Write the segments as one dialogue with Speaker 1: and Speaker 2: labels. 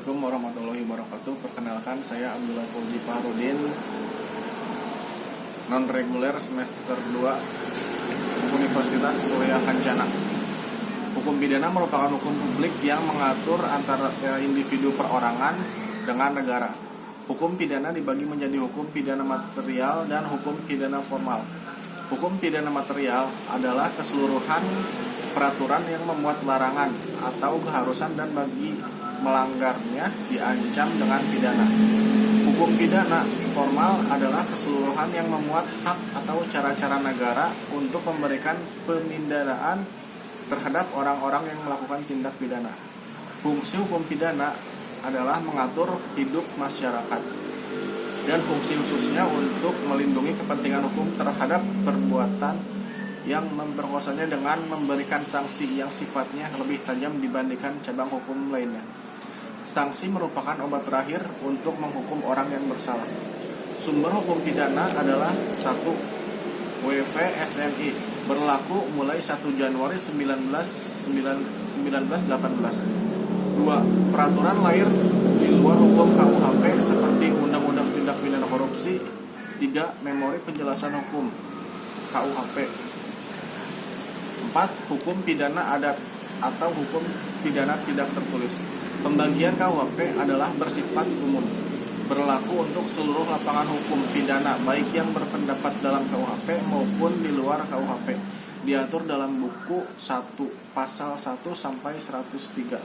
Speaker 1: Assalamualaikum warahmatullahi wabarakatuh. Perkenalkan, saya Abdullah Fauzi Fahrudin, non-reguler semester 2 Universitas Surya Kencana. Hukum pidana merupakan hukum publik yang mengatur antara individu perorangan dengan negara. Hukum pidana dibagi menjadi hukum pidana material dan hukum pidana formal. Hukum pidana material adalah keseluruhan peraturan yang memuat larangan atau keharusan dan bagi melanggarnya diancam dengan pidana. Hukum pidana formal adalah keseluruhan yang memuat hak atau cara-cara negara untuk memberikan pemindanaan terhadap orang-orang yang melakukan tindak pidana. Fungsi hukum pidana adalah mengatur hidup masyarakat dan fungsi khususnya untuk melindungi kepentingan hukum terhadap perbuatan yang memperkosanya dengan memberikan sanksi yang sifatnya lebih tajam dibandingkan cabang hukum lainnya. Sanksi merupakan obat terakhir untuk menghukum orang yang bersalah. Sumber hukum pidana adalah 1. WVSMI berlaku mulai 1 Januari 1918. 2. Peraturan lain di luar hukum KUHP seperti Undang-Undang Tindak Pidana Korupsi. 3. Memori Penjelasan Hukum KUHP. 4. Hukum pidana adat atau hukum pidana tidak tertulis. Pembagian KUHP adalah bersifat umum, berlaku untuk seluruh lapangan hukum pidana baik yang berpendapat dalam KUHP maupun di luar KUHP. Diatur dalam buku 1 pasal 1 sampai 103.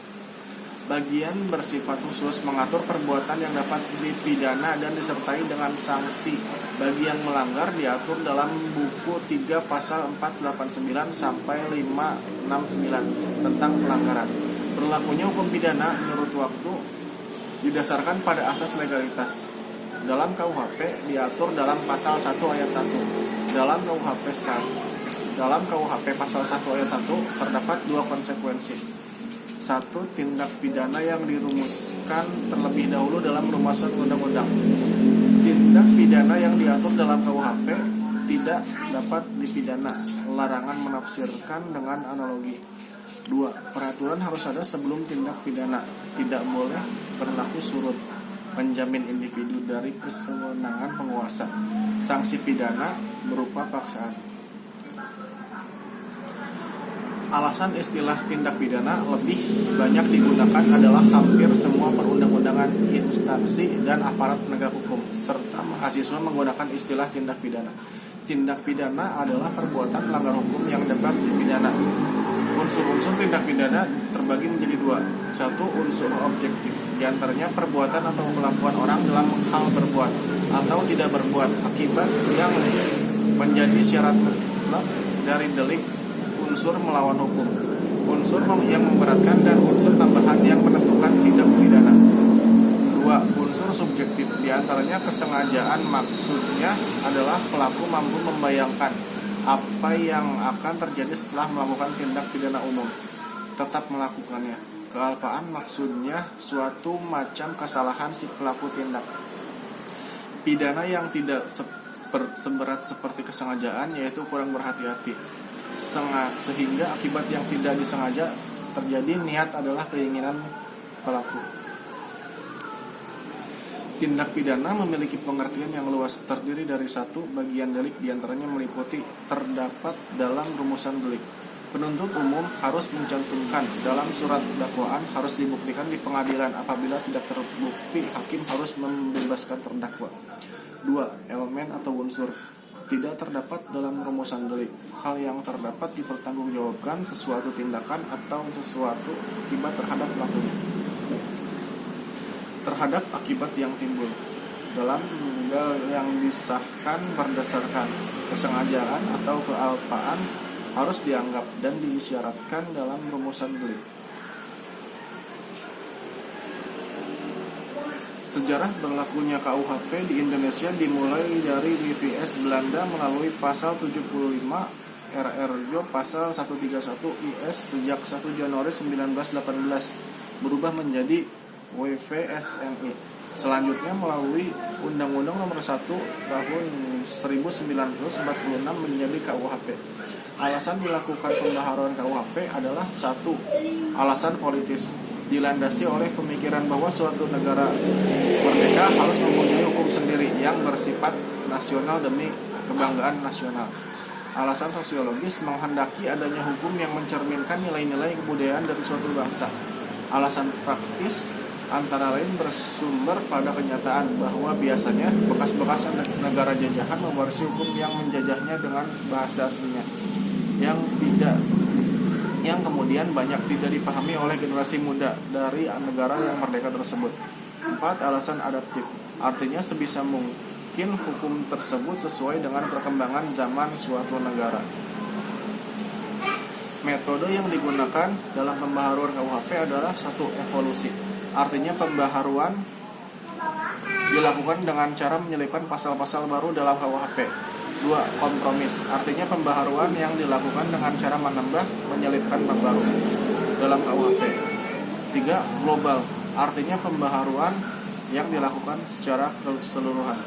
Speaker 1: Bagian bersifat khusus mengatur perbuatan yang dapat dipidana dan disertai dengan sanksi bagi yang melanggar diatur dalam buku 3 pasal 489 sampai 569 tentang pelanggaran. Berlakunya hukum pidana menurut waktu didasarkan pada asas legalitas. Dalam KUHP diatur dalam pasal 1 ayat 1. Dalam KUHP pasal 1 ayat 1 terdapat 2 konsekuensi. 1. Tindak pidana yang dirumuskan terlebih dahulu dalam rumusan undang-undang. Tindak pidana yang diatur dalam KUHP tidak dapat dipidana. Larangan menafsirkan dengan analogi. 2. Peraturan harus ada sebelum tindak pidana. Tidak boleh berlaku surut, menjamin individu dari kesenangan penguasa. Sanksi pidana berupa paksaan. Alasan istilah tindak pidana lebih banyak digunakan adalah hampir semua perundang-undangan, instansi, dan aparat penegak hukum, serta mahasiswa menggunakan istilah tindak pidana. Tindak pidana adalah perbuatan melanggar hukum yang dapat dipidana. Unsur-unsur tindak pidana terbagi menjadi 2. 1. Unsur objektif, diantaranya perbuatan atau kelakuan orang dalam hal berbuat atau tidak berbuat akibat yang menjadi syarat mutlak dari delik. Unsur melawan hukum, unsur yang memberatkan, dan unsur tambahan yang menentukan tindak pidana. 2. Unsur subjektif, diantaranya kesengajaan, maksudnya adalah pelaku mampu membayangkan apa yang akan terjadi setelah melakukan tindak pidana umum, tetap melakukannya. Kealpaan, maksudnya suatu macam kesalahan si pelaku tindak pidana yang tidak seberat seperti kesengajaan, yaitu kurang berhati-hati, sehingga akibat yang tidak disengaja terjadi. Niat adalah keinginan pelaku. Tindak pidana memiliki pengertian yang luas, terdiri dari 1. Bagian delik, diantaranya meliputi terdapat dalam rumusan delik. Penuntut umum harus mencantumkan dalam surat dakwaan, harus dibuktikan di pengadilan. Apabila tidak terbukti, hakim harus membebaskan terdakwa. 2. Elemen atau unsur, tidak terdapat dalam rumusan delik. Hal yang terdapat dipertanggungjawabkan sesuatu tindakan atau sesuatu akibat terhadap pelakunya. Terhadap akibat yang timbul dalam yang disahkan berdasarkan kesengajaan atau kealpaan harus dianggap dan disyaratkan dalam rumusan delik. Sejarah berlakunya KUHP di Indonesia dimulai dari WVS Belanda melalui pasal 75 RRJ pasal 131 IS sejak 1 Januari 1918 berubah menjadi WVSMI. Selanjutnya melalui Undang-Undang Nomor 1 Tahun 1946 menjadi KUHP. Alasan dilakukan pembaharuan KUHP adalah 1. Alasan politis. dilandasi oleh pemikiran bahwa suatu negara merdeka harus mempunyai hukum sendiri yang bersifat nasional demi kebanggaan nasional. Alasan sosiologis menghendaki adanya hukum yang mencerminkan nilai-nilai kebudayaan dari suatu bangsa. Alasan praktis antara lain bersumber pada kenyataan bahwa biasanya bekas-bekas negara jajahan mewarisi hukum yang menjajahnya dengan bahasa aslinya yang kemudian banyak tidak dipahami oleh generasi muda dari negara yang merdeka tersebut. 4. Alasan adaptif, artinya sebisa mungkin hukum tersebut sesuai dengan perkembangan zaman suatu negara. Metode yang digunakan dalam pembaharuan KUHP adalah satu, evolusi. Artinya pembaharuan dilakukan dengan cara menyelipkan pasal-pasal baru dalam KUHP. 2. Kompromis, artinya pembaharuan yang dilakukan dengan cara menambah, menyelipkan bab baru dalam KUHP. 3. Global, artinya pembaharuan yang dilakukan secara keseluruhan.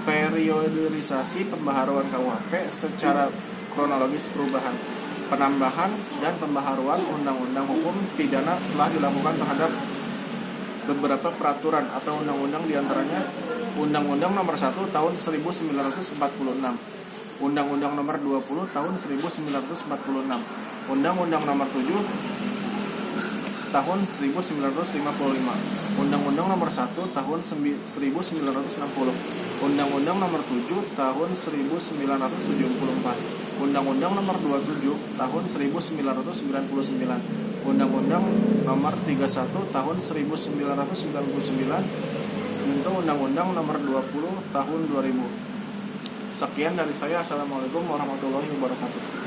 Speaker 1: Periodisasi pembaharuan KUHP secara kronologis perubahan, penambahan dan pembaharuan undang-undang hukum pidana telah dilakukan terhadap beberapa peraturan atau undang-undang, diantaranya Undang-Undang Nomor 1 Tahun 1946, Undang-Undang Nomor 20 Tahun 1946, Undang-Undang Nomor 7 Tahun 1955, Undang-Undang Nomor 1 Tahun 1960, Undang-Undang Nomor 7 Tahun 1974, Undang-Undang Nomor 27 Tahun 1999, Undang-Undang Nomor 31 Tahun 1999, dan Undang-Undang Nomor 20 Tahun 2000. Sekian dari saya. Assalamualaikum warahmatullahi wabarakatuh.